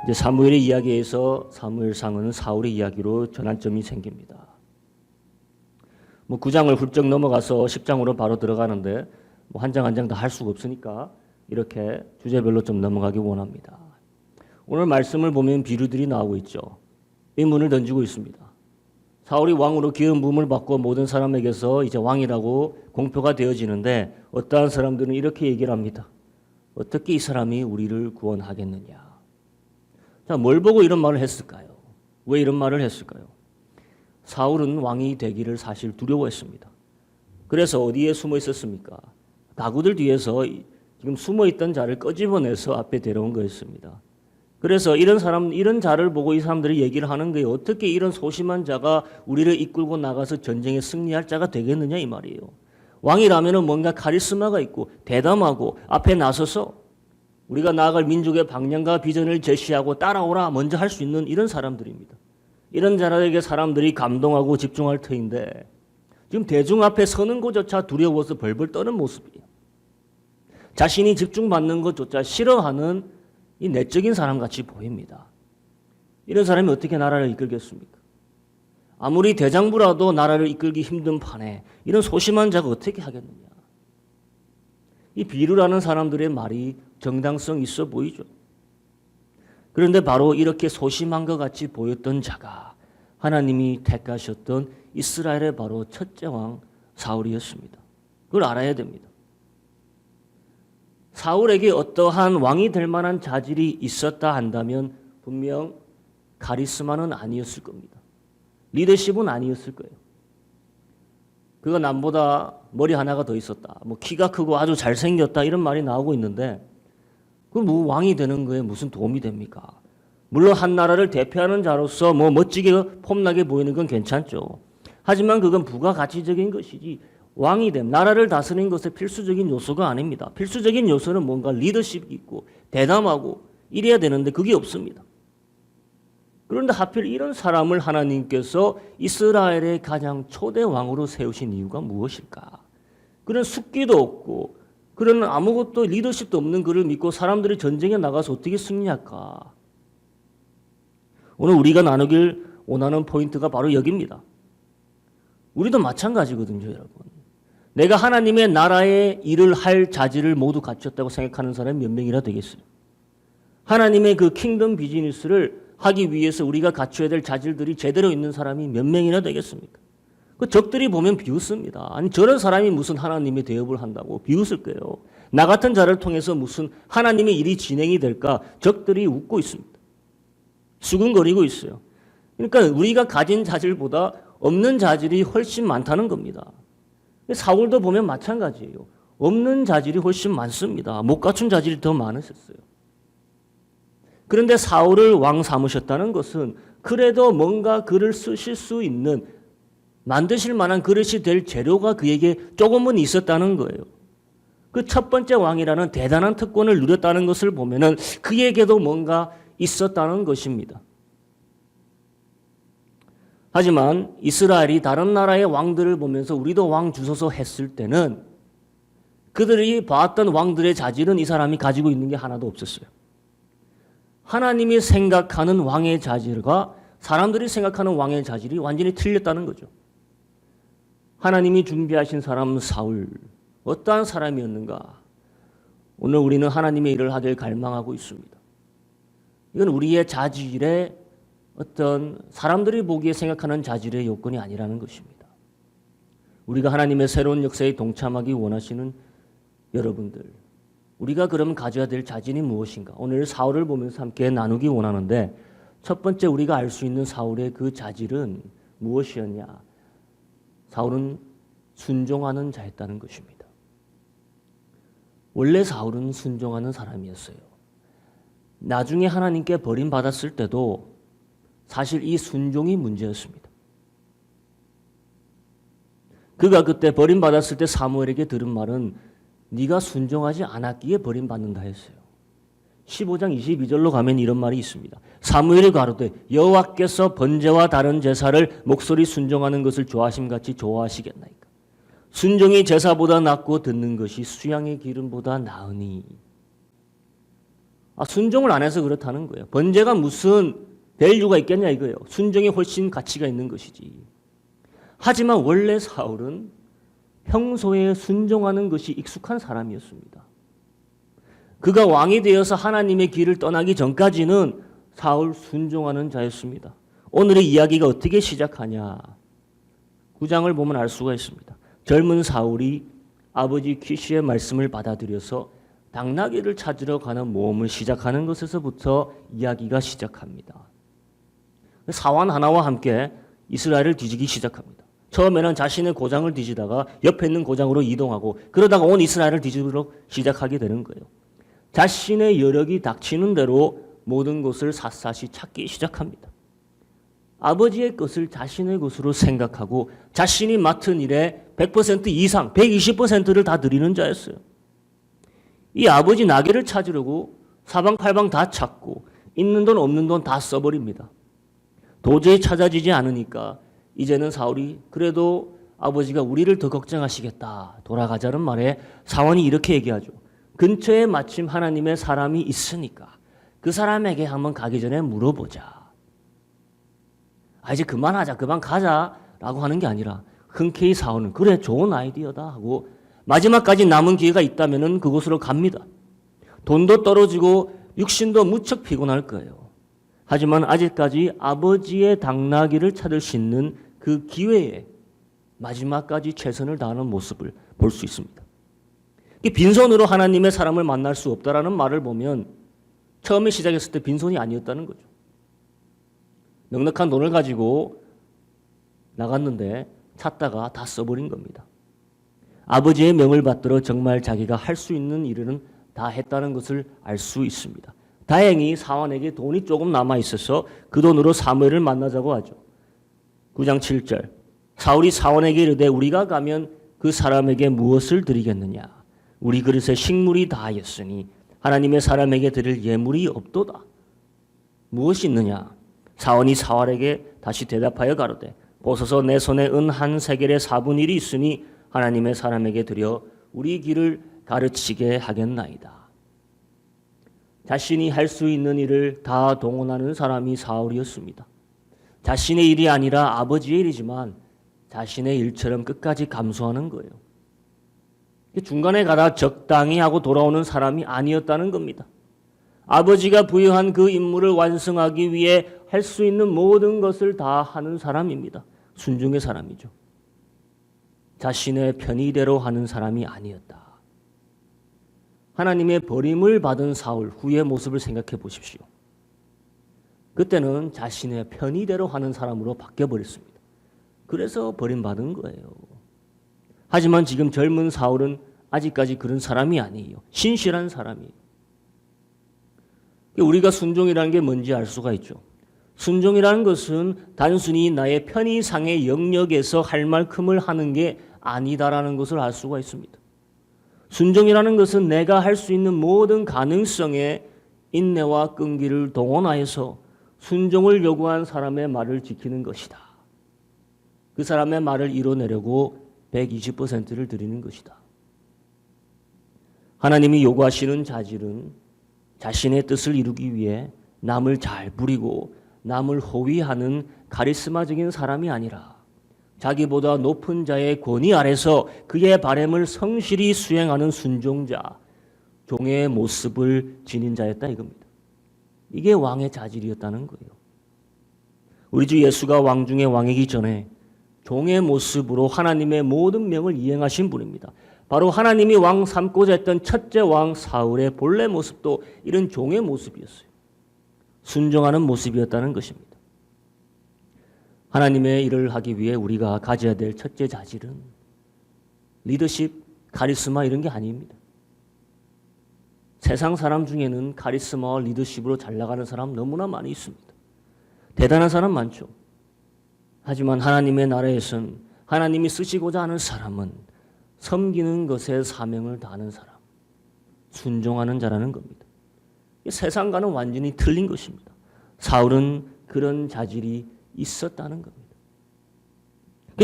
이제 사무엘의 이야기에서 사무엘상은 사울의 이야기로 전환점이 생깁니다. 9장을 훌쩍 넘어가서 10장으로 바로 들어가는데 한 장 한 장 다 할 수가 없으니까 이렇게 주제별로 좀 넘어가기 원합니다. 오늘 말씀을 보면 비유들이 나오고 있죠. 의문을 던지고 있습니다. 사울이 왕으로 기름 부음을 받고 모든 사람에게서 이제 왕이라고 공표가 되어지는데 어떠한 사람들은 이렇게 얘기를 합니다. 어떻게 이 사람이 우리를 구원하겠느냐. 자, 뭘 보고 이런 말을 했을까요? 왜 이런 말을 했을까요? 사울은 왕이 되기를 사실 두려워했습니다. 그래서 어디에 숨어 있었습니까? 가구들 뒤에서 지금 숨어 있던 자를 끄집어내서 앞에 데려온 거였습니다. 그래서 이런 자를 보고 이 사람들이 얘기를 하는 거예요. 어떻게 이런 소심한 자가 우리를 이끌고 나가서 전쟁에 승리할 자가 되겠느냐 이 말이에요. 왕이라면 뭔가 카리스마가 있고 대담하고 앞에 나서서 우리가 나아갈 민족의 방향과 비전을 제시하고 따라오라 먼저 할 수 있는 이런 사람들입니다. 이런 자들에게 사람들이 감동하고 집중할 터인데 지금 대중 앞에 서는 것조차 두려워서 벌벌 떠는 모습이에요. 자신이 집중받는 것조차 싫어하는 이 내적인 사람같이 보입니다. 이런 사람이 어떻게 나라를 이끌겠습니까? 아무리 대장부라도 나라를 이끌기 힘든 판에 이런 소심한 자가 어떻게 하겠느냐. 이 비유라는 사람들의 말이 정당성 있어 보이죠. 그런데 바로 이렇게 소심한 것 같이 보였던 자가 하나님이 택하셨던 이스라엘의 바로 첫째 왕 사울이었습니다. 그걸 알아야 됩니다. 사울에게 어떠한 왕이 될 만한 자질이 있었다 한다면 분명 카리스마는 아니었을 겁니다. 리더십은 아니었을 거예요. 그가 남보다 머리 하나가 더 있었다. 키가 크고 아주 잘생겼다 이런 말이 나오고 있는데 그 왕이 되는 거에 무슨 도움이 됩니까? 물론 한 나라를 대표하는 자로서 멋지게 폼나게 보이는 건 괜찮죠. 하지만 그건 부가가치적인 것이지 왕이 됨, 나라를 다스리는 것의 필수적인 요소가 아닙니다. 필수적인 요소는 뭔가 리더십이 있고 대담하고 이래야 되는데 그게 없습니다. 그런데 하필 이런 사람을 하나님께서 이스라엘의 가장 초대 왕으로 세우신 이유가 무엇일까? 그런 숙기도 없고 그런 아무것도 리더십도 없는 그를 믿고 사람들이 전쟁에 나가서 어떻게 승리할까? 오늘 우리가 나누길 원하는 포인트가 바로 여기입니다. 우리도 마찬가지거든요, 여러분. 내가 하나님의 나라의 일을 할 자질을 모두 갖췄다고 생각하는 사람이 몇 명이나 되겠어요? 하나님의 그 킹덤 비즈니스를 하기 위해서 우리가 갖춰야 될 자질들이 제대로 있는 사람이 몇 명이나 되겠습니까? 그 적들이 보면 비웃습니다. 아니 저런 사람이 무슨 하나님의 대업을 한다고 비웃을 거예요. 나 같은 자를 통해서 무슨 하나님의 일이 진행이 될까? 적들이 웃고 있습니다. 수근거리고 있어요. 그러니까 우리가 가진 자질보다 없는 자질이 훨씬 많다는 겁니다. 사울도 보면 마찬가지예요. 없는 자질이 훨씬 많습니다. 못 갖춘 자질이 더 많으셨어요. 그런데 사울을 왕 삼으셨다는 것은 그래도 뭔가 그를 쓰실 수 있는 만드실 만한 그릇이 될 재료가 그에게 조금은 있었다는 거예요. 그 첫 번째 왕이라는 대단한 특권을 누렸다는 것을 보면은 그에게도 뭔가 있었다는 것입니다. 하지만 이스라엘이 다른 나라의 왕들을 보면서 우리도 왕 주소서 했을 때는 그들이 봤던 왕들의 자질은 이 사람이 가지고 있는 게 하나도 없었어요. 하나님이 생각하는 왕의 자질과 사람들이 생각하는 왕의 자질이 완전히 틀렸다는 거죠. 하나님이 준비하신 사람 사울, 어떠한 사람이었는가? 오늘 우리는 하나님의 일을 하길 갈망하고 있습니다. 이건 우리의 자질의 어떤 사람들이 보기에 생각하는 자질의 요건이 아니라는 것입니다. 우리가 하나님의 새로운 역사에 동참하기 원하시는 여러분들, 우리가 그럼 가져야 될 자질이 무엇인가? 오늘 사울을 보면서 함께 나누기 원하는데 첫 번째 우리가 알 수 있는 사울의 그 자질은 무엇이었냐? 사울은 순종하는 자였다는 것입니다. 원래 사울은 순종하는 사람이었어요. 나중에 하나님께 버림받았을 때도 사실 이 순종이 문제였습니다. 그가 그때 버림받았을 때 사무엘에게 들은 말은 네가 순종하지 않았기에 버림받는다 했어요. 15장 22절로 가면 이런 말이 있습니다. 사무엘이 가로되 여호와께서 번제와 다른 제사를 목소리 순종하는 것을 좋아하심같이 좋아하시겠나이까. 순종이 제사보다 낫고 듣는 것이 수양의 기름보다 나으니. 순종을 안 해서 그렇다는 거예요. 번제가 무슨 밸류가 있겠냐 이거예요. 순종이 훨씬 가치가 있는 것이지. 하지만 원래 사울은 평소에 순종하는 것이 익숙한 사람이었습니다. 그가 왕이 되어서 하나님의 길을 떠나기 전까지는 사울 순종하는 자였습니다. 오늘의 이야기가 어떻게 시작하냐? 9장을 보면 알 수가 있습니다. 젊은 사울이 아버지 키시의 말씀을 받아들여서 당나귀를 찾으러 가는 모험을 시작하는 것에서부터 이야기가 시작합니다. 사원 하나와 함께 이스라엘을 뒤지기 시작합니다. 처음에는 자신의 고장을 뒤지다가 옆에 있는 고장으로 이동하고 그러다가 온 이스라엘을 뒤지도록 시작하게 되는 거예요. 자신의 여력이 닥치는 대로 모든 것을 샅샅이 찾기 시작합니다. 아버지의 것을 자신의 것으로 생각하고 자신이 맡은 일에 100% 이상, 120%를 다 드리는 자였어요. 이 아버지 나귀를 찾으려고 사방팔방 다 찾고 있는 돈 없는 돈 다 써버립니다. 도저히 찾아지지 않으니까 이제는 사울이 그래도 아버지가 우리를 더 걱정하시겠다 돌아가자는 말에 사원이 이렇게 얘기하죠. 근처에 마침 하나님의 사람이 있으니까 그 사람에게 한번 가기 전에 물어보자. 이제 그만하자, 그만 가자라고 하는 게 아니라 흔쾌히 사울은 그래 좋은 아이디어다 하고 마지막까지 남은 기회가 있다면 그곳으로 갑니다. 돈도 떨어지고 육신도 무척 피곤할 거예요. 하지만 아직까지 아버지의 당나귀를 찾을 수 있는 그 기회에 마지막까지 최선을 다하는 모습을 볼 수 있습니다. 빈손으로 하나님의 사람을 만날 수 없다라는 말을 보면 처음에 시작했을 때 빈손이 아니었다는 거죠. 넉넉한 돈을 가지고 나갔는데 찾다가 다 써버린 겁니다. 아버지의 명을 받들어 정말 자기가 할 수 있는 일은 다 했다는 것을 알 수 있습니다. 다행히 사원에게 돈이 조금 남아 있어서 그 돈으로 사무엘을 만나자고 하죠. 9장 7절 사울이 사원에게 이르되 우리가 가면 그 사람에게 무엇을 드리겠느냐? 우리 그릇에 식물이 다하였으니 하나님의 사람에게 드릴 예물이 없도다. 무엇이 있느냐? 사원이 사울에게 다시 대답하여 가로되 보소서 내 손에 은 한 세겔의 4분의 1이 있으니 하나님의 사람에게 드려 우리 길을 가르치게 하겠나이다. 자신이 할 수 있는 일을 다 동원하는 사람이 사울이었습니다. 자신의 일이 아니라 아버지의 일이지만 자신의 일처럼 끝까지 감수하는 거예요. 중간에 가다 적당히 하고 돌아오는 사람이 아니었다는 겁니다. 아버지가 부여한 그 임무를 완성하기 위해 할 수 있는 모든 것을 다 하는 사람입니다. 순종의 사람이죠. 자신의 편의대로 하는 사람이 아니었다. 하나님의 버림을 받은 사울 후의 모습을 생각해 보십시오. 그때는 자신의 편의대로 하는 사람으로 바뀌어버렸습니다. 그래서 버림받은 거예요. 하지만 지금 젊은 사울은 아직까지 그런 사람이 아니에요. 신실한 사람이에요. 우리가 순종이라는 게 뭔지 알 수가 있죠. 순종이라는 것은 단순히 나의 편의상의 영역에서 할 만큼을 하는 게 아니다라는 것을 알 수가 있습니다. 순종이라는 것은 내가 할 수 있는 모든 가능성에 인내와 끈기를 동원하여서 순종을 요구한 사람의 말을 지키는 것이다. 그 사람의 말을 이뤄내려고 120%를 드리는 것이다. 하나님이 요구하시는 자질은 자신의 뜻을 이루기 위해 남을 잘 부리고 남을 호위하는 카리스마적인 사람이 아니라 자기보다 높은 자의 권위 아래서 그의 바램을 성실히 수행하는 순종자, 종의 모습을 지닌 자였다 이겁니다. 이게 왕의 자질이었다는 거예요. 우리 주 예수가 왕 중에 왕이기 전에 종의 모습으로 하나님의 모든 명을 이행하신 분입니다. 바로 하나님이 왕 삼고자 했던 첫째 왕 사울의 본래 모습도 이런 종의 모습이었어요. 순종하는 모습이었다는 것입니다. 하나님의 일을 하기 위해 우리가 가져야 될 첫째 자질은 리더십, 카리스마 이런 게 아닙니다. 세상 사람 중에는 카리스마와 리더십으로 잘 나가는 사람 너무나 많이 있습니다. 대단한 사람 많죠. 하지만 하나님의 나라에선 하나님이 쓰시고자 하는 사람은 섬기는 것에 사명을 다하는 사람, 순종하는 자라는 겁니다. 세상과는 완전히 틀린 것입니다. 사울은 그런 자질이 있었다는 겁니다.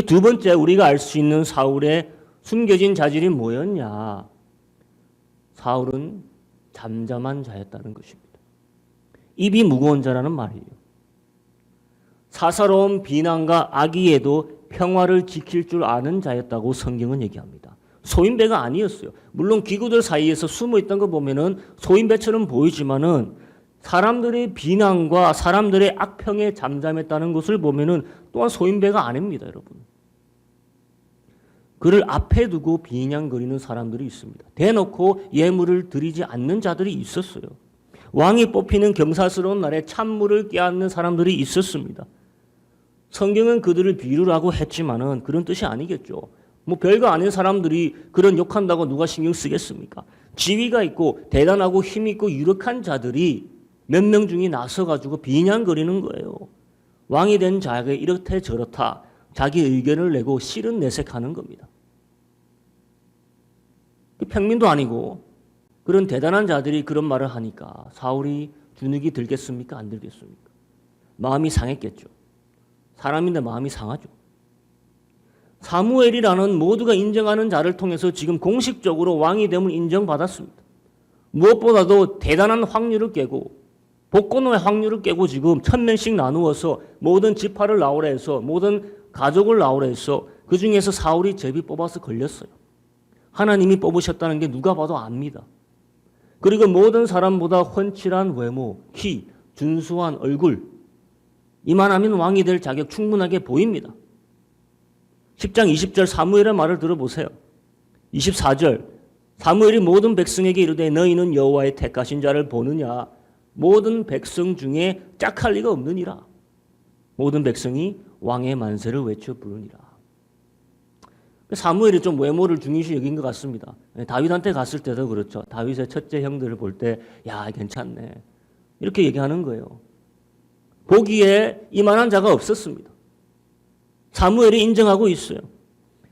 두 번째 우리가 알 수 있는 사울의 숨겨진 자질이 뭐였냐? 사울은 잠잠한 자였다는 것입니다. 입이 무거운 자라는 말이에요. 사사로운 비난과 악의에도 평화를 지킬 줄 아는 자였다고 성경은 얘기합니다. 소인배가 아니었어요. 물론 기구들 사이에서 숨어 있던 거 보면은 소인배처럼 보이지만은 사람들의 비난과 사람들의 악평에 잠잠했다는 것을 보면은 또한 소인배가 아닙니다, 여러분. 그를 앞에 두고 비난거리는 사람들이 있습니다. 대놓고 예물을 드리지 않는 자들이 있었어요. 왕이 뽑히는 경사스러운 날에 찬물을 껴안는 사람들이 있었습니다. 성경은 그들을 비유라고 했지만은 그런 뜻이 아니겠죠. 뭐 별거 아닌 사람들이 그런 욕한다고 누가 신경 쓰겠습니까? 지위가 있고 대단하고 힘 있고 유력한 자들이 몇 명 중에 나서가지고 비난거리는 거예요. 왕이 된 자에게 이렇다 저렇다 자기 의견을 내고 실은 내색하는 겁니다. 평민도 아니고 그런 대단한 자들이 그런 말을 하니까 사울이 주눅이 들겠습니까? 안 들겠습니까? 마음이 상했겠죠. 사람인데 마음이 상하죠. 사무엘이라는 모두가 인정하는 자를 통해서 지금 공식적으로 왕이 됨을 인정받았습니다. 무엇보다도 대단한 확률을 깨고 복권의 확률을 깨고 지금 1000명씩 나누어서 모든 지파를 나오라 해서 모든 가족을 나오라 해서 그 중에서 사울이 제비 뽑아서 걸렸어요. 하나님이 뽑으셨다는 게 누가 봐도 압니다. 그리고 모든 사람보다 훤칠한 외모, 키, 준수한 얼굴 이만하면 왕이 될 자격 충분하게 보입니다. 10장 20절 사무엘의 말을 들어보세요. 24절 사무엘이 모든 백성에게 이르되 너희는 여호와의 택하신 자를 보느냐 모든 백성 중에 짝할 리가 없느니라. 모든 백성이 왕의 만세를 외쳐 부르니라. 사무엘이 좀 외모를 중요시 여긴 것 같습니다. 다윗한테 갔을 때도 그렇죠. 다윗의 첫째 형들을 볼 때 야 괜찮네 이렇게 얘기하는 거예요. 보기에 이만한 자가 없었습니다. 사무엘이 인정하고 있어요.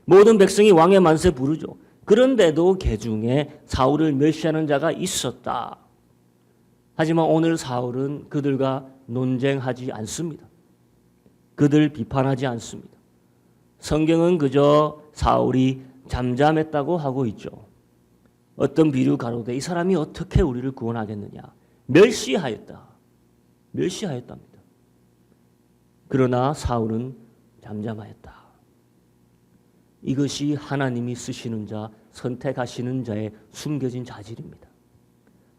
모든 백성이 왕의 만세 부르죠. 그런데도 개중에 사울을 멸시하는 자가 있었다. 하지만 오늘 사울은 그들과 논쟁하지 않습니다. 그들 비판하지 않습니다. 성경은 그저 사울이 잠잠했다고 하고 있죠. 어떤 비유 가로되 이 사람이 어떻게 우리를 구원하겠느냐. 멸시하였다. 멸시하였답니다. 그러나 사울은 잠잠하였다. 이것이 하나님이 쓰시는 자, 선택하시는 자의 숨겨진 자질입니다.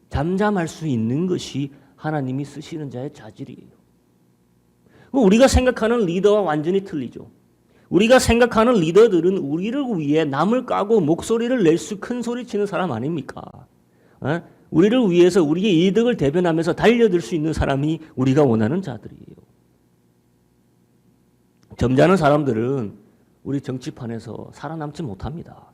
잠잠할 수 있는 것이 하나님이 쓰시는 자의 자질이에요. 우리가 생각하는 리더와 완전히 틀리죠. 우리가 생각하는 리더들은 우리를 위해 남을 까고 목소리를 낼 수 큰 소리 치는 사람 아닙니까? 우리를 위해서 우리의 이득을 대변하면서 달려들 수 있는 사람이 우리가 원하는 자들이에요. 점잖은 사람들은 우리 정치판에서 살아남지 못합니다.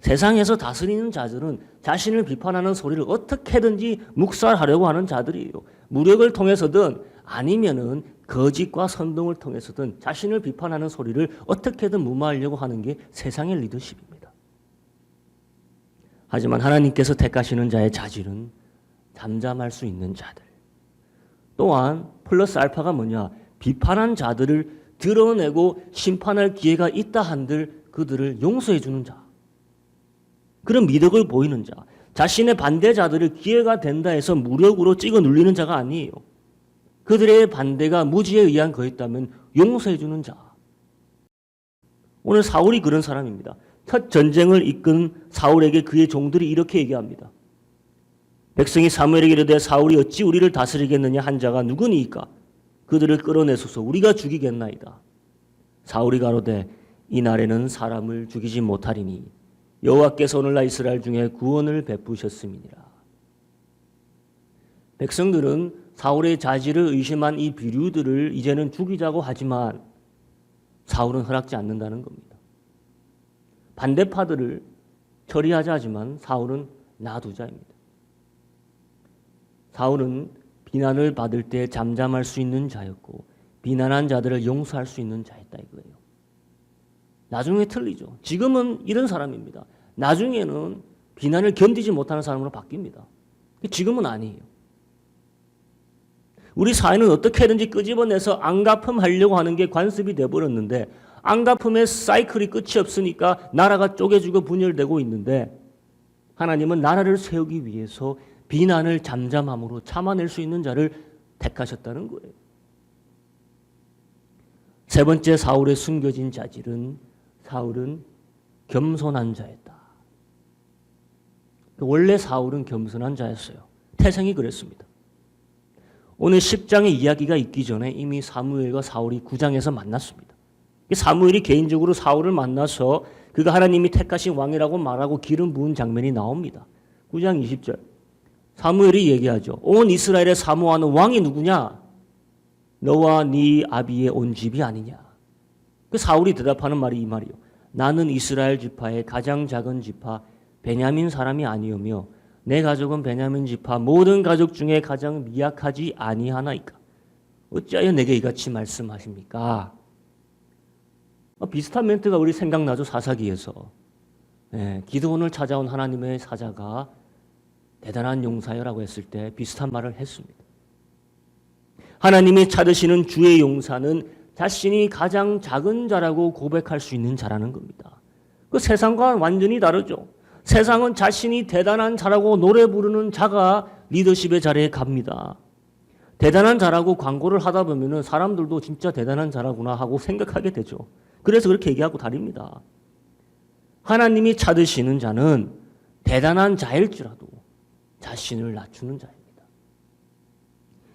세상에서 다스리는 자들은 자신을 비판하는 소리를 어떻게든지 묵살하려고 하는 자들이에요. 무력을 통해서든 아니면은 거짓과 선동을 통해서든 자신을 비판하는 소리를 어떻게든 무마하려고 하는 게 세상의 리더십입니다. 하지만 하나님께서 택하시는 자의 자질은 잠잠할 수 있는 자들. 또한 플러스 알파가 뭐냐? 비판한 자들을 드러내고 심판할 기회가 있다 한들 그들을 용서해 주는 자. 그런 미덕을 보이는 자. 자신의 반대자들을 기회가 된다 해서 무력으로 찍어 눌리는 자가 아니에요. 그들의 반대가 무지에 의한 거였다면 용서해 주는 자. 오늘 사울이 그런 사람입니다. 첫 전쟁을 이끈 사울에게 그의 종들이 이렇게 얘기합니다. 백성이 사무엘에게 이르되 사울이 어찌 우리를 다스리겠느냐 한 자가 누구니이까? 그들을 끌어내소서 우리가 죽이겠나이다. 사울이 가로되 이 날에는 사람을 죽이지 못하리니 여호와께서 오늘날 이스라엘 중에 구원을 베푸셨음이니라. 백성들은 사울의 자질을 의심한 이 비류들을 이제는 죽이자고 하지만 사울은 허락지 않는다는 겁니다. 반대파들을 처리하자 하지만 사울은 놔두자입니다. 사울은 비난을 받을 때 잠잠할 수 있는 자였고 비난한 자들을 용서할 수 있는 자였다 이거예요. 나중에 틀리죠. 지금은 이런 사람입니다. 나중에는 비난을 견디지 못하는 사람으로 바뀝니다. 지금은 아니에요. 우리 사회는 어떻게든지 끄집어내서 안갚음하려고 하는 게 관습이 돼버렸는데 안갚음의 사이클이 끝이 없으니까 나라가 쪼개지고 분열되고 있는데 하나님은 나라를 세우기 위해서 비난을 잠잠함으로 참아낼 수 있는 자를 택하셨다는 거예요. 세 번째 사울의 숨겨진 자질은 사울은 겸손한 자였다. 원래 사울은 겸손한 자였어요. 태생이 그랬습니다. 오늘 10장의 이야기가 있기 전에 이미 사무엘과 사울이 9장에서 만났습니다. 사무엘이 개인적으로 사울을 만나서 그가 하나님이 택하신 왕이라고 말하고 기름 부은 장면이 나옵니다. 9장 20절 사무엘이 얘기하죠. 온 이스라엘에 사모하는 왕이 누구냐? 너와 네 아비의 온 집이 아니냐? 그 사울이 대답하는 말이 이 말이요. 나는 이스라엘 지파의 가장 작은 지파 베냐민 사람이 아니오며 내 가족은 베냐민 지파 모든 가족 중에 가장 미약하지 아니하나이까. 어찌하여 내게 이같이 말씀하십니까? 비슷한 멘트가 우리 생각나죠. 사사기에서. 기드온을 찾아온 하나님의 사자가 대단한 용사여라고 했을 때 비슷한 말을 했습니다. 하나님이 찾으시는 주의 용사는 자신이 가장 작은 자라고 고백할 수 있는 자라는 겁니다. 그 세상과 완전히 다르죠. 세상은 자신이 대단한 자라고 노래 부르는 자가 리더십의 자리에 갑니다. 대단한 자라고 광고를 하다 보면 사람들도 진짜 대단한 자라구나 하고 생각하게 되죠. 그래서 그렇게 얘기하고 다닙니다. 하나님이 찾으시는 자는 대단한 자일지라도 자신을 낮추는 자입니다.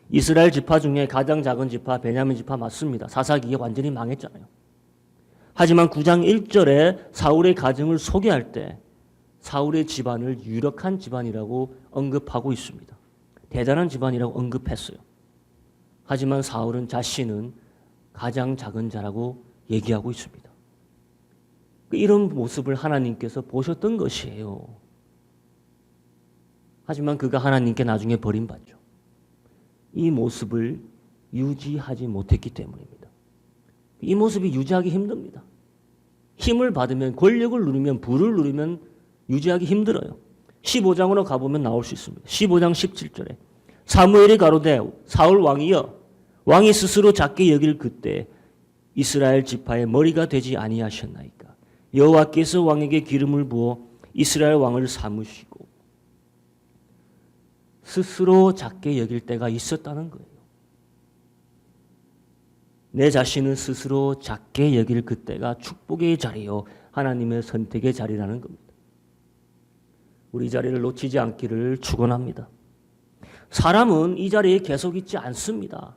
이스라엘 지파 중에 가장 작은 지파 베냐민 지파 맞습니다. 사사기에 완전히 망했잖아요. 하지만 9장 1절에 사울의 가정을 소개할 때 사울의 집안을 유력한 집안이라고 언급하고 있습니다. 대단한 집안이라고 언급했어요. 하지만 사울은 자신은 가장 작은 자라고 얘기하고 있습니다. 이런 모습을 하나님께서 보셨던 것이에요. 하지만 그가 하나님께 나중에 버림받죠. 이 모습을 유지하지 못했기 때문입니다. 이 모습이 유지하기 힘듭니다. 힘을 받으면 권력을 누리면 부를 누리면 유지하기 힘들어요. 15장으로 가보면 나올 수 있습니다. 15장 17절에 사무엘이 가로되 사울 왕이여 왕이 스스로 작게 여길 그때 이스라엘 지파의 머리가 되지 아니하셨나이까. 여호와께서 왕에게 기름을 부어 이스라엘 왕을 삼으시고 스스로 작게 여길 때가 있었다는 거예요. 내 자신을 스스로 작게 여길 그때가 축복의 자리요 하나님의 선택의 자리라는 겁니다. 우리 자리를 놓치지 않기를 축원합니다. 사람은 이 자리에 계속 있지 않습니다.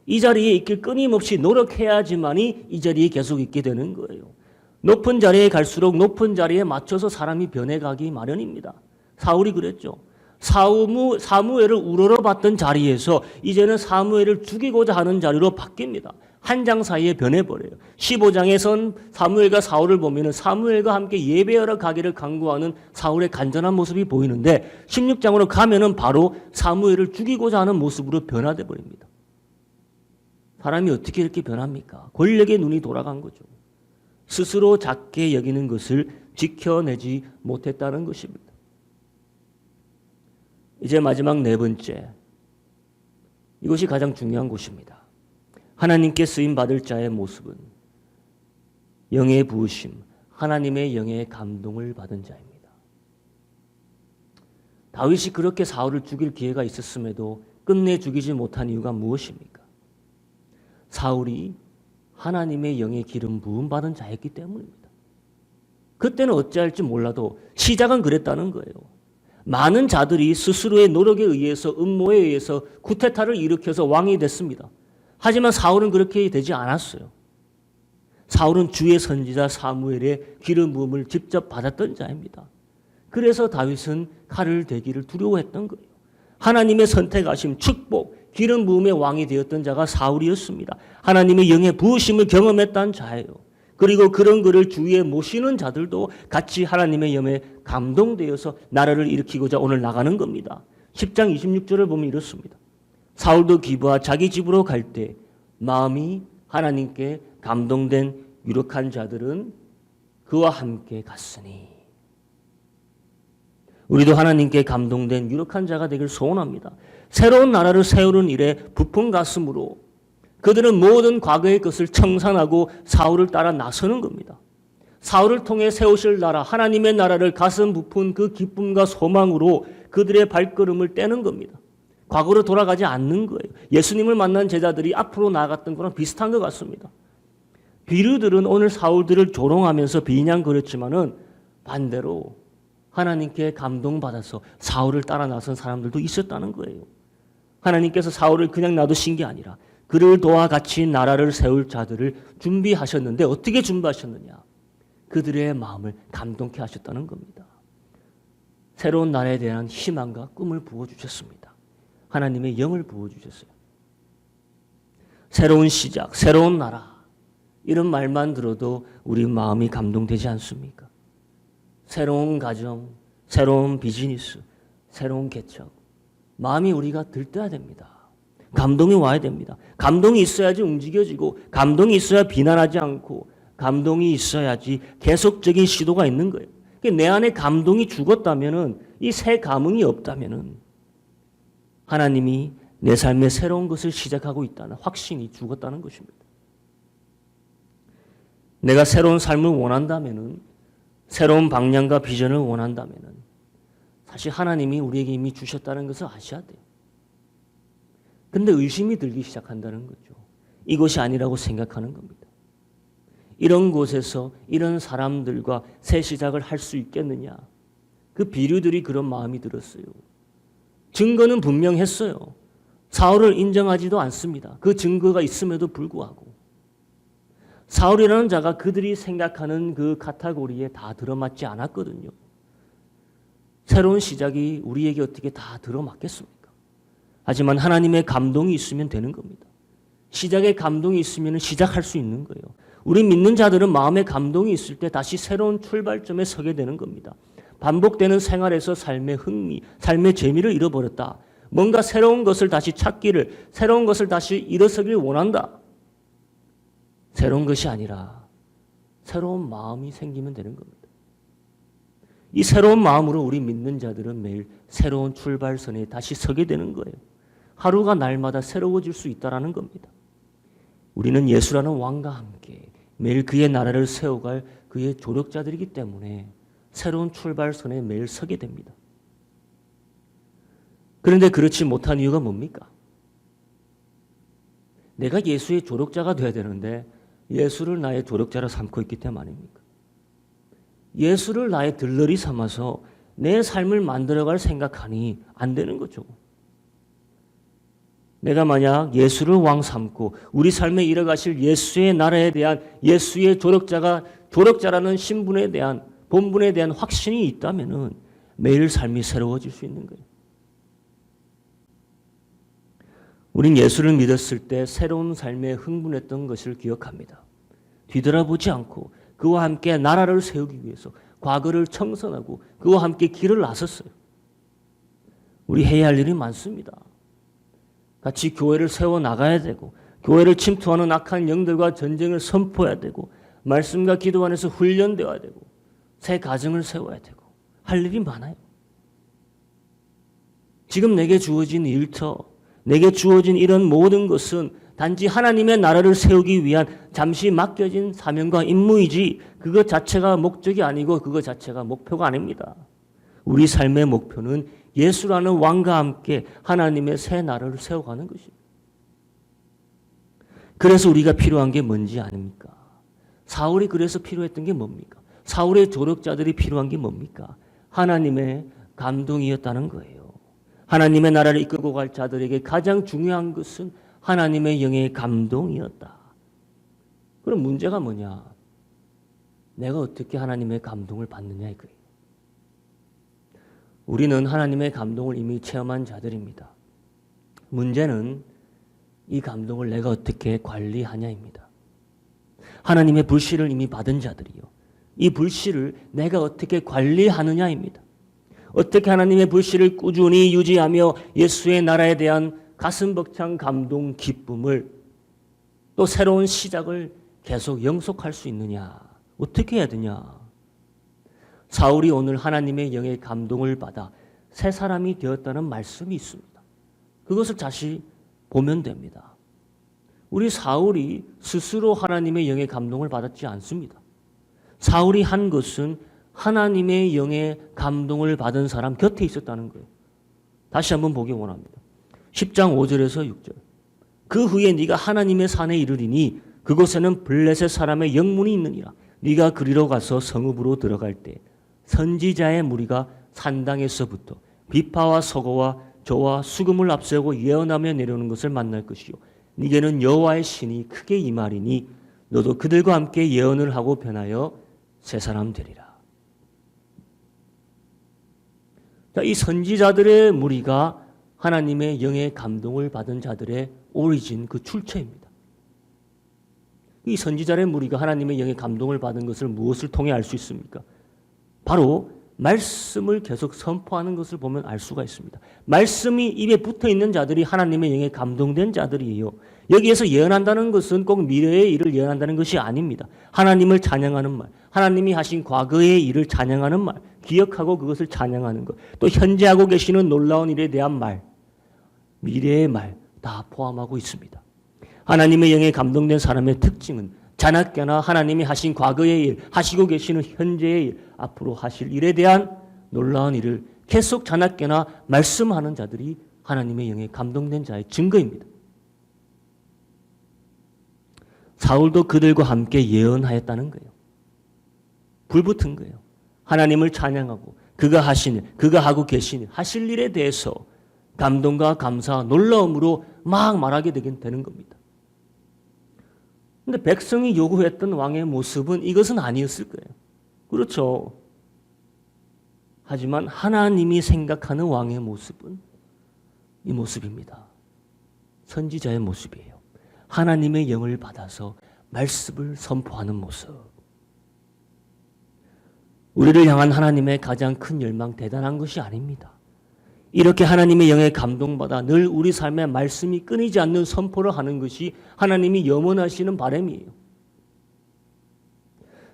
이 자리에 있길 끊임없이 노력해야지만이 이 자리에 계속 있게 되는 거예요. 높은 자리에 갈수록 높은 자리에 맞춰서 사람이 변해가기 마련입니다. 사울이 그랬죠. 사무엘을 우러러봤던 자리에서 이제는 사무엘을 죽이고자 하는 자리로 바뀝니다. 한 장 사이에 변해버려요. 15장에선 사무엘과 사울을 보면 사무엘과 함께 예배하러 가기를 강구하는 사울의 간절한 모습이 보이는데 16장으로 가면은 바로 사무엘을 죽이고자 하는 모습으로 변화돼 버립니다. 사람이 어떻게 이렇게 변합니까? 권력의 눈이 돌아간 거죠. 스스로 작게 여기는 것을 지켜내지 못했다는 것입니다. 이제 마지막 네 번째. 이것이 가장 중요한 것입니다. 하나님께 쓰임 받을 자의 모습은 영의 부으심, 하나님의 영의 감동을 받은 자입니다. 다윗이 그렇게 사울을 죽일 기회가 있었음에도 끝내 죽이지 못한 이유가 무엇입니까? 사울이 하나님의 영의 기름 부음 받은 자였기 때문입니다. 그때는 어찌할지 몰라도 시작은 그랬다는 거예요. 많은 자들이 스스로의 노력에 의해서 음모에 의해서 쿠데타를 일으켜서 왕이 됐습니다. 하지만 사울은 그렇게 되지 않았어요. 사울은 주의 선지자 사무엘의 기름 부음을 직접 받았던 자입니다. 그래서 다윗은 칼을 대기를 두려워했던 거예요. 하나님의 선택하심, 축복, 기름 부음의 왕이 되었던 자가 사울이었습니다. 하나님의 영의 부으심을 경험했던 자예요. 그리고 그런 그를 주위에 모시는 자들도 같이 하나님의 영에 감동되어서 나라를 일으키고자 오늘 나가는 겁니다. 10장 26절을 보면 이렇습니다. 사울도 기브아 자기 집으로 갈 때 마음이 하나님께 감동된 유력한 자들은 그와 함께 갔으니. 우리도 하나님께 감동된 유력한 자가 되길 소원합니다. 새로운 나라를 세우는 일에 부푼 가슴으로 그들은 모든 과거의 것을 청산하고 사울을 따라 나서는 겁니다. 사울을 통해 세우실 나라, 하나님의 나라를 가슴 부푼 그 기쁨과 소망으로 그들의 발걸음을 떼는 겁니다. 과거로 돌아가지 않는 거예요. 예수님을 만난 제자들이 앞으로 나아갔던 거랑 비슷한 것 같습니다. 비류들은 오늘 사울들을 조롱하면서 비난거렸지만은 반대로 하나님께 감동받아서 사울을 따라 나선 사람들도 있었다는 거예요. 하나님께서 사울을 그냥 놔두신 게 아니라 그를 도와 같이 나라를 세울 자들을 준비하셨는데 어떻게 준비하셨느냐? 그들의 마음을 감동케 하셨다는 겁니다. 새로운 나라에 대한 희망과 꿈을 부어주셨습니다. 하나님의 영을 부어주셨어요. 새로운 시작, 새로운 나라 이런 말만 들어도 우리 마음이 감동되지 않습니까? 새로운 가정, 새로운 비즈니스, 새로운 개척 마음이 우리가 들떠야 됩니다. 감동이 와야 됩니다. 감동이 있어야지 움직여지고 감동이 있어야 비난하지 않고 감동이 있어야지 계속적인 시도가 있는 거예요. 내 안에 감동이 죽었다면은 이 새 감흥이 없다면은 하나님이 내 삶에 새로운 것을 시작하고 있다는 확신이 죽었다는 것입니다. 내가 새로운 삶을 원한다면은 새로운 방향과 비전을 원한다면은 사실 하나님이 우리에게 이미 주셨다는 것을 아셔야 돼요. 근데 의심이 들기 시작한다는 거죠. 이것이 아니라고 생각하는 겁니다. 이런 곳에서 이런 사람들과 새 시작을 할 수 있겠느냐? 그 비류들이 그런 마음이 들었어요. 증거는 분명했어요. 사울을 인정하지도 않습니다. 그 증거가 있음에도 불구하고 사울이라는 자가 그들이 생각하는 그 카테고리에 다 들어맞지 않았거든요. 새로운 시작이 우리에게 어떻게 다 들어맞겠습니까? 하지만 하나님의 감동이 있으면 되는 겁니다. 시작의 감동이 있으면 시작할 수 있는 거예요. 우리 믿는 자들은 마음의 감동이 있을 때 다시 새로운 출발점에 서게 되는 겁니다. 반복되는 생활에서 삶의 흥미, 삶의 재미를 잃어버렸다. 뭔가 새로운 것을 다시 찾기를, 새로운 것을 다시 일어서기를 원한다. 새로운 것이 아니라 새로운 마음이 생기면 되는 겁니다. 이 새로운 마음으로 우리 믿는 자들은 매일 새로운 출발선에 다시 서게 되는 거예요. 하루가 날마다 새로워질 수 있다는 겁니다. 우리는 예수라는 왕과 함께 매일 그의 나라를 세워갈 그의 조력자들이기 때문에 새로운 출발선에 매일 서게 됩니다. 그런데 그렇지 못한 이유가 뭡니까? 내가 예수의 조력자가 되어야 되는데 예수를 나의 조력자로 삼고 있기 때문 아닙니까? 예수를 나의 들러리 삼아서 내 삶을 만들어갈 생각하니 안 되는 거죠. 내가 만약 예수를 왕 삼고 우리 삶에 이뤄가실 예수의 나라에 대한 예수의 조력자라는 신분에 대한 본분에 대한 확신이 있다면은 매일 삶이 새로워질 수 있는 거예요. 우린 예수를 믿었을 때 새로운 삶에 흥분했던 것을 기억합니다. 뒤돌아보지 않고 그와 함께 나라를 세우기 위해서 과거를 청산하고 그와 함께 길을 나섰어요. 우리 해야 할 일이 많습니다. 같이 교회를 세워나가야 되고 교회를 침투하는 악한 영들과 전쟁을 선포해야 되고 말씀과 기도 안에서 훈련되어야 되고 새 가정을 세워야 되고 할 일이 많아요. 지금 내게 주어진 일터, 내게 주어진 이런 모든 것은 단지 하나님의 나라를 세우기 위한 잠시 맡겨진 사명과 임무이지 그것 자체가 목적이 아니고 그것 자체가 목표가 아닙니다. 우리 삶의 목표는 예수라는 왕과 함께 하나님의 새 나라를 세워가는 것입니다. 그래서 우리가 필요한 게 뭔지 아닙니까? 사울이 그래서 필요했던 게 뭡니까? 사울의 조력자들이 필요한 게 뭡니까? 하나님의 감동이었다는 거예요. 하나님의 나라를 이끌고 갈 자들에게 가장 중요한 것은 하나님의 영의 감동이었다. 그럼 문제가 뭐냐? 내가 어떻게 하나님의 감동을 받느냐 이거예요. 우리는 하나님의 감동을 이미 체험한 자들입니다. 문제는 이 감동을 내가 어떻게 관리하냐입니다. 하나님의 불씨를 이미 받은 자들이요. 이 불씨를 내가 어떻게 관리하느냐입니다. 어떻게 하나님의 불씨를 꾸준히 유지하며 예수의 나라에 대한 가슴 벅찬 감동, 기쁨을 또 새로운 시작을 계속 영속할 수 있느냐? 어떻게 해야 되냐? 사울이 오늘 하나님의 영의 감동을 받아 새 사람이 되었다는 말씀이 있습니다. 그것을 다시 보면 됩니다. 우리 사울이 스스로 하나님의 영의 감동을 받았지 않습니다. 사울이 한 것은 하나님의 영의 감동을 받은 사람 곁에 있었다는 거예요. 다시 한번 보기 원합니다. 10장 5절에서 6절. 그 후에 네가 하나님의 산에 이르리니 그곳에는 블레셋 사람의 영문이 있느니라. 네가 그리로 가서 성읍으로 들어갈 때 선지자의 무리가 산당에서부터 비파와 서고와 저와 수금을 앞세우고 예언하며 내려오는 것을 만날 것이요. 네게는 여호와의 신이 크게 임하리니 너도 그들과 함께 예언을 하고 변하여 새 사람 되리라. 자, 이 선지자들의 무리가 하나님의 영의 감동을 받은 자들의 오리진, 그 출처입니다. 이 선지자의 무리가 하나님의 영의 감동을 받은 것을 무엇을 통해 알 수 있습니까? 바로 말씀을 계속 선포하는 것을 보면 알 수가 있습니다. 말씀이 입에 붙어 있는 자들이 하나님의 영에 감동된 자들이에요. 여기에서 예언한다는 것은 꼭 미래의 일을 예언한다는 것이 아닙니다. 하나님을 찬양하는 말, 하나님이 하신 과거의 일을 찬양하는 말, 기억하고 그것을 찬양하는 것, 또 현재 하고 계시는 놀라운 일에 대한 말, 미래의 말 다 포함하고 있습니다. 하나님의 영에 감동된 사람의 특징은 자나깨나 하나님이 하신 과거의 일, 하시고 계시는 현재의 일, 앞으로 하실 일에 대한 놀라운 일을 계속 자나깨나 말씀하는 자들이 하나님의 영에 감동된 자의 증거입니다. 사울도 그들과 함께 예언하였다는 거예요. 불붙은 거예요. 하나님을 찬양하고 그가 하신 일, 그가 하고 계신 일, 하실 일에 대해서 감동과 감사, 놀라움으로 막 말하게 되는 겁니다. 그런데 백성이 요구했던 왕의 모습은 이것은 아니었을 거예요. 그렇죠. 하지만 하나님이 생각하는 왕의 모습은 이 모습입니다. 선지자의 모습이에요. 하나님의 영을 받아서 말씀을 선포하는 모습. 우리를 향한 하나님의 가장 큰 열망, 대단한 것이 아닙니다. 이렇게 하나님의 영에 감동받아 늘 우리 삶에 말씀이 끊이지 않는 선포를 하는 것이 하나님이 염원하시는 바람이에요.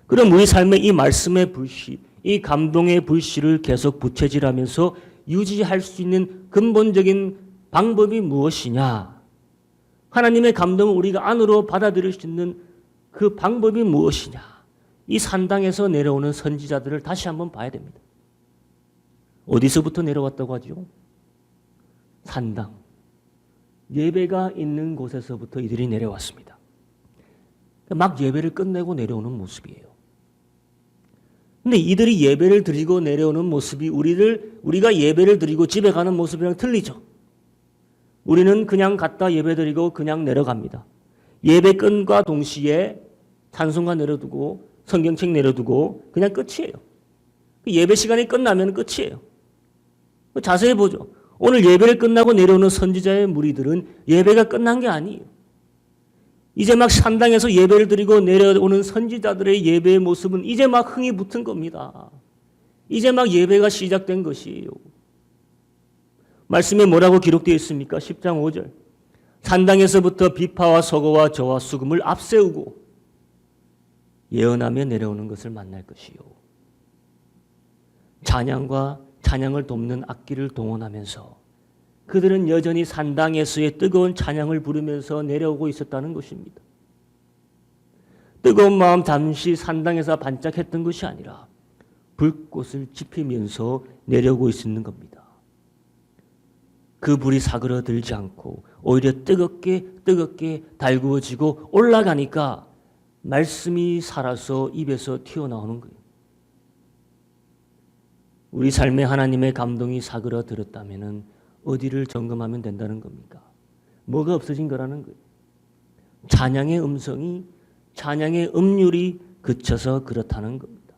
그럼 우리 삶의 이 말씀의 불씨, 이 감동의 불씨를 계속 부채질하면서 유지할 수 있는 근본적인 방법이 무엇이냐? 하나님의 감동을 우리가 안으로 받아들일 수 있는 그 방법이 무엇이냐? 이 산당에서 내려오는 선지자들을 다시 한번 봐야 됩니다. 어디서부터 내려왔다고 하죠? 산당. 예배가 있는 곳에서부터 이들이 내려왔습니다. 막 예배를 끝내고 내려오는 모습이에요. 근데 이들이 예배를 드리고 내려오는 모습이 우리가 예배를 드리고 집에 가는 모습이랑 틀리죠. 우리는 그냥 갔다 예배 드리고 그냥 내려갑니다. 예배 끝과 동시에 찬송가 내려두고 성경책 내려두고 그냥 끝이에요. 예배 시간이 끝나면 끝이에요. 자세히 보죠. 오늘 예배를 끝나고 내려오는 선지자의 무리들은 예배가 끝난 게 아니에요. 이제 막 산당에서 예배를 드리고 내려오는 선지자들의 예배의 모습은 이제 막 흥이 붙은 겁니다. 이제 막 예배가 시작된 것이에요. 말씀에 뭐라고 기록되어 있습니까? 10장 5절. 산당에서부터 비파와 서고와 저와 수금을 앞세우고 예언하며 내려오는 것을 만날 것이요. 찬양과 찬양을 돕는 악기를 동원하면서 그들은 여전히 산당에서의 뜨거운 찬양을 부르면서 내려오고 있었다는 것입니다. 뜨거운 마음 잠시 산당에서 반짝했던 것이 아니라 불꽃을 지피면서 내려오고 있는 겁니다. 그 불이 사그러들지 않고 오히려 뜨겁게 달구어지고 올라가니까 말씀이 살아서 입에서 튀어나오는 거예요. 우리 삶에 하나님의 감동이 사그러들었다면 어디를 점검하면 된다는 겁니까? 뭐가 없어진 거라는 거예요. 찬양의 음성이, 찬양의 음률이 그쳐서 그렇다는 겁니다.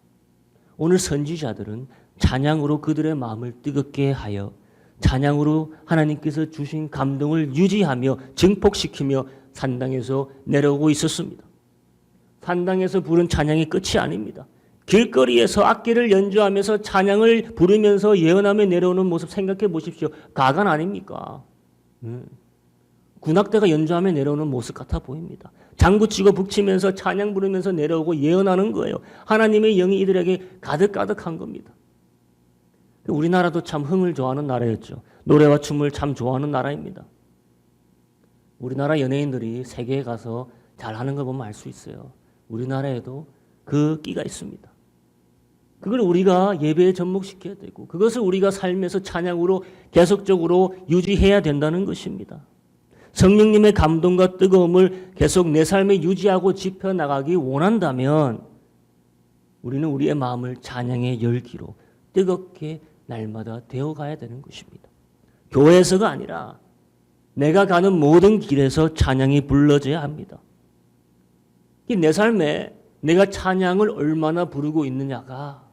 오늘 선지자들은 찬양으로 그들의 마음을 뜨겁게 하여 찬양으로 하나님께서 주신 감동을 유지하며 증폭시키며 산당에서 내려오고 있었습니다. 산당에서 부른 찬양이 끝이 아닙니다. 길거리에서 악기를 연주하면서 찬양을 부르면서 예언하며 내려오는 모습 생각해 보십시오. 가관 아닙니까? 군악대가 연주하며 내려오는 모습 같아 보입니다. 장구치고 북치면서 찬양 부르면서 내려오고 예언하는 거예요. 하나님의 영이 이들에게 가득한 겁니다. 우리나라도 참 흥을 좋아하는 나라였죠. 노래와 춤을 참 좋아하는 나라입니다. 우리나라 연예인들이 세계에 가서 잘하는 걸 보면 알 수 있어요. 우리나라에도 그 끼가 있습니다. 그걸 우리가 예배에 접목시켜야 되고 그것을 우리가 삶에서 찬양으로 계속적으로 유지해야 된다는 것입니다. 성령님의 감동과 뜨거움을 계속 내 삶에 유지하고 지펴나가기 원한다면 우리는 우리의 마음을 찬양의 열기로 뜨겁게 날마다 데워가야 되는 것입니다. 교회에서가 아니라 내가 가는 모든 길에서 찬양이 불러져야 합니다. 내 삶에 내가 찬양을 얼마나 부르고 있느냐가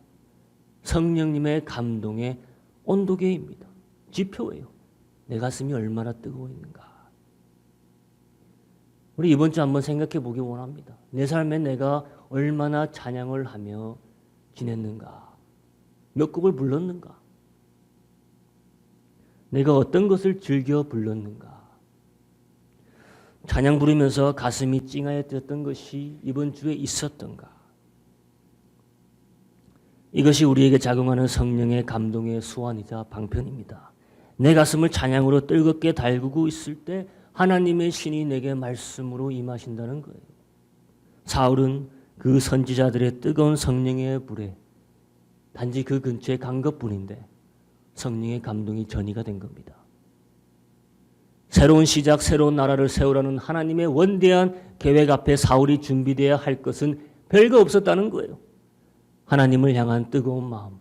성령님의 감동의 온도계입니다. 지표예요. 내 가슴이 얼마나 뜨거워 있는가. 우리 이번 주 한번 생각해 보기 원합니다. 내 삶에 내가 얼마나 찬양을 하며 지냈는가. 몇 곡을 불렀는가. 내가 어떤 것을 즐겨 불렀는가. 찬양 부르면서 가슴이 찡하여 뛰었던 것이 이번 주에 있었던가. 이것이 우리에게 작용하는 성령의 감동의 수완이자 방편입니다. 내 가슴을 찬양으로 뜨겁게 달구고 있을 때 하나님의 신이 내게 말씀으로 임하신다는 거예요. 사울은 그 선지자들의 뜨거운 성령의 불에 단지 그 근처에 간 것뿐인데 성령의 감동이 전이가 된 겁니다. 새로운 시작, 새로운 나라를 세우라는 하나님의 원대한 계획 앞에 사울이 준비되어야 할 것은 별거 없었다는 거예요. 하나님을 향한 뜨거운 마음,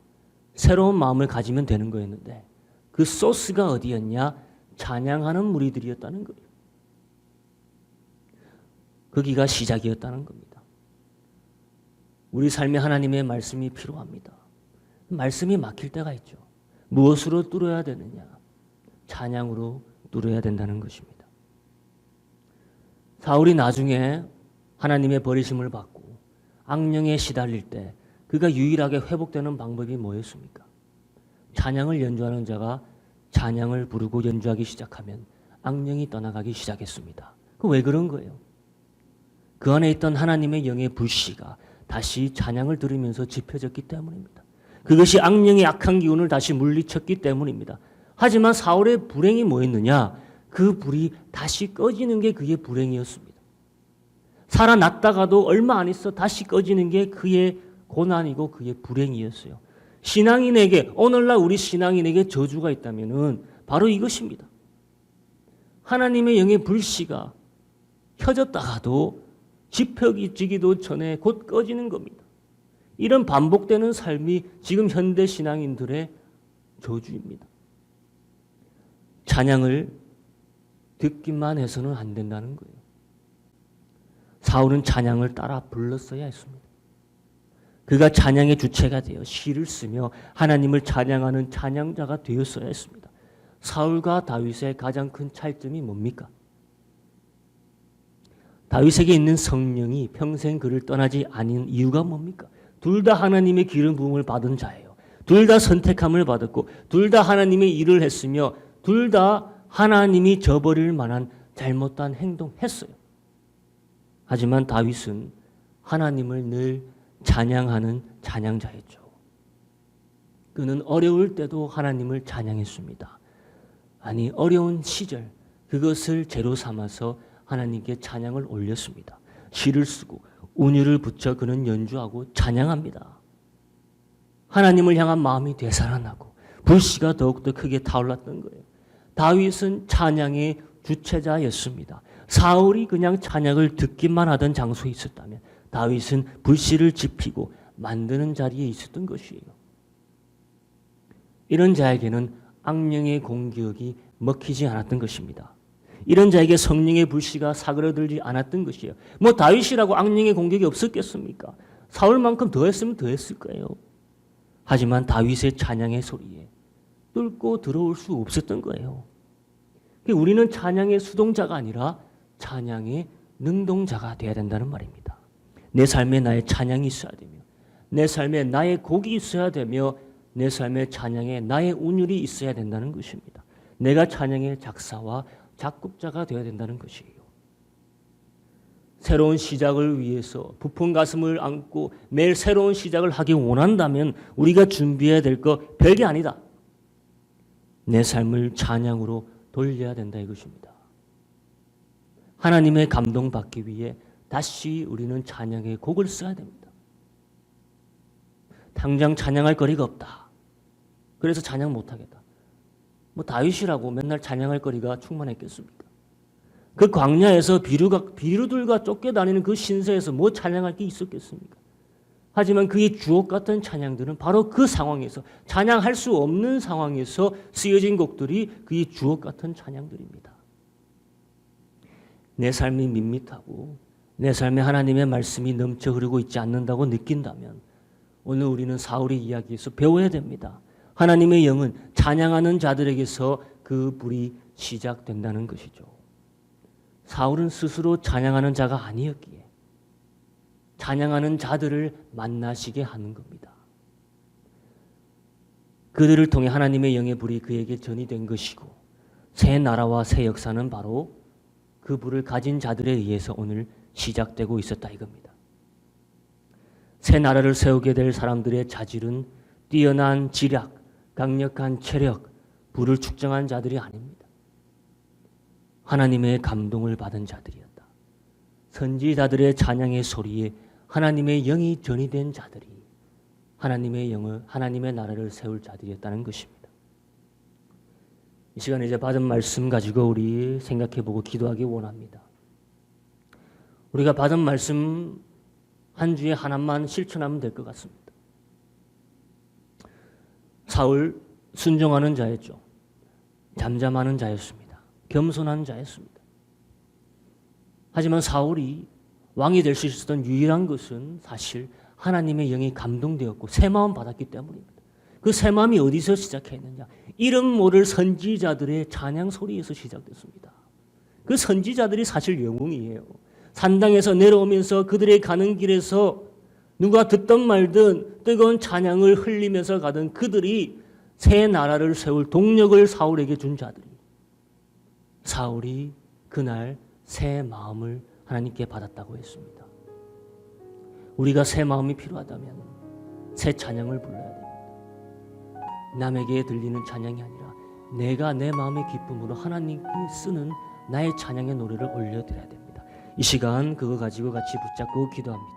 새로운 마음을 가지면 되는 거였는데 그 소스가 어디였냐? 찬양하는 무리들이었다는 거예요. 거기가 시작이었다는 겁니다. 우리 삶에 하나님의 말씀이 필요합니다. 말씀이 막힐 때가 있죠. 무엇으로 뚫어야 되느냐? 찬양으로 뚫어야 된다는 것입니다. 사울이 나중에 하나님의 버리심을 받고 악령에 시달릴 때 그가 유일하게 회복되는 방법이 뭐였습니까? 찬양을 연주하는 자가 찬양을 부르고 연주하기 시작하면 악령이 떠나가기 시작했습니다. 그 왜 그런 거예요? 그 안에 있던 하나님의 영의 불씨가 다시 찬양을 들으면서 지펴졌기 때문입니다. 그것이 악령의 악한 기운을 다시 물리쳤기 때문입니다. 하지만 사울의 불행이 뭐였느냐? 그 불이 다시 꺼지는 게 그의 불행이었습니다. 살아났다가도 얼마 안 있어 다시 꺼지는 게 그의 고난이고 그의 불행이었어요. 신앙인에게 오늘날 우리 신앙인에게 저주가 있다면은 바로 이것입니다. 하나님의 영의 불씨가 켜졌다가도 지펴지기도 전에 곧 꺼지는 겁니다. 이런 반복되는 삶이 지금 현대 신앙인들의 저주입니다. 찬양을 듣기만 해서는 안 된다는 거예요. 사울은 찬양을 따라 불렀어야 했습니다. 그가 찬양의 주체가 되어 시를 쓰며 하나님을 찬양하는 찬양자가 되었어야 했습니다. 사울과 다윗의 가장 큰 차이점이 뭡니까? 다윗에게 있는 성령이 평생 그를 떠나지 않은 이유가 뭡니까? 둘 다 하나님의 기름 부음을 받은 자예요. 둘 다 선택함을 받았고 둘 다 하나님의 일을 했으며 둘 다 하나님이 저버릴 만한 잘못한 행동했어요. 하지만 다윗은 하나님을 늘 찬양하는 찬양자였죠. 그는 어려울 때도 하나님을 찬양했습니다. 아니 어려운 시절 그것을 재로 삼아서 하나님께 찬양을 올렸습니다. 시를 쓰고 운율을 붙여 그는 연주하고 찬양합니다. 하나님을 향한 마음이 되살아나고 불씨가 더욱더 크게 타올랐던 거예요. 다윗은 찬양의 주체자였습니다. 사울이 그냥 찬양을 듣기만 하던 장소에 있었다면 다윗은 불씨를 지피고 만드는 자리에 있었던 것이에요. 이런 자에게는 악령의 공격이 먹히지 않았던 것입니다. 이런 자에게 성령의 불씨가 사그러들지 않았던 것이에요. 뭐 다윗이라고 악령의 공격이 없었겠습니까? 사울만큼 더 했으면 더 했을 거예요. 하지만 다윗의 찬양의 소리에 뚫고 들어올 수 없었던 거예요. 우리는 찬양의 수동자가 아니라 찬양의 능동자가 되어야 된다는 말입니다. 내 삶에 나의 찬양이 있어야 되며 내 삶에 나의 곡이 있어야 되며 내 삶의 찬양에 나의 운율이 있어야 된다는 것입니다. 내가 찬양의 작사와 작곡자가 되어야 된다는 것이에요. 새로운 시작을 위해서 부푼 가슴을 안고 매일 새로운 시작을 하기 원한다면 우리가 준비해야 될 거 별게 아니다. 내 삶을 찬양으로 돌려야 된다 이것입니다. 하나님의 감동받기 위해 다시 우리는 찬양의 곡을 써야 됩니다. 당장 찬양할 거리가 없다. 그래서 찬양 못하겠다. 뭐 다윗이라고 맨날 찬양할 거리가 충만했겠습니까? 그 광야에서 비류들과 쫓겨다니는 그 신세에서 뭐 찬양할 게 있었겠습니까? 하지만 그의 주옥 같은 찬양들은 바로 그 상황에서, 찬양할 수 없는 상황에서 쓰여진 곡들이 그의 주옥 같은 찬양들입니다. 내 삶이 밋밋하고 내 삶에 하나님의 말씀이 넘쳐 흐르고 있지 않는다고 느낀다면 오늘 우리는 사울의 이야기에서 배워야 됩니다. 하나님의 영은 찬양하는 자들에게서 그 불이 시작된다는 것이죠. 사울은 스스로 찬양하는 자가 아니었기에 찬양하는 자들을 만나시게 하는 겁니다. 그들을 통해 하나님의 영의 불이 그에게 전이된 것이고 새 나라와 새 역사는 바로 그 불을 가진 자들에 의해서 오늘 시작되고 있었다 이겁니다. 새 나라를 세우게 될 사람들의 자질은 뛰어난 지략, 강력한 체력, 불을 축정한 자들이 아닙니다. 하나님의 감동을 받은 자들이었다. 선지자들의 찬양의 소리에 하나님의 영이 전이된 자들이 하나님의 나라를 세울 자들이었다는 것입니다. 이 시간에 이제 받은 말씀 가지고 우리 생각해보고 기도하기 원합니다. 우리가 받은 말씀 한 주에 하나만 실천하면 될 것 같습니다. 사울 순종하는 자였죠. 잠잠하는 자였습니다. 겸손한 자였습니다. 하지만 사울이 왕이 될 수 있었던 유일한 것은 사실 하나님의 영이 감동되었고 새 마음 받았기 때문입니다. 그 새 마음이 어디서 시작했느냐? 이름 모를 선지자들의 찬양 소리에서 시작됐습니다. 그 선지자들이 사실 영웅이에요. 산당에서 내려오면서 그들의 가는 길에서 누가 듣던 말든 뜨거운 찬양을 흘리면서 가던 그들이 새 나라를 세울 동력을 사울에게 준 자들이, 사울이 그날 새 마음을 하나님께 받았다고 했습니다. 우리가 새 마음이 필요하다면 새 찬양을 불러야 됩니다. 남에게 들리는 찬양이 아니라 내가 내 마음의 기쁨으로 하나님께 쓰는 나의 찬양의 노래를 올려드려야 됩니다. 이 시간 그거 가지고 같이 붙잡고 기도합니다.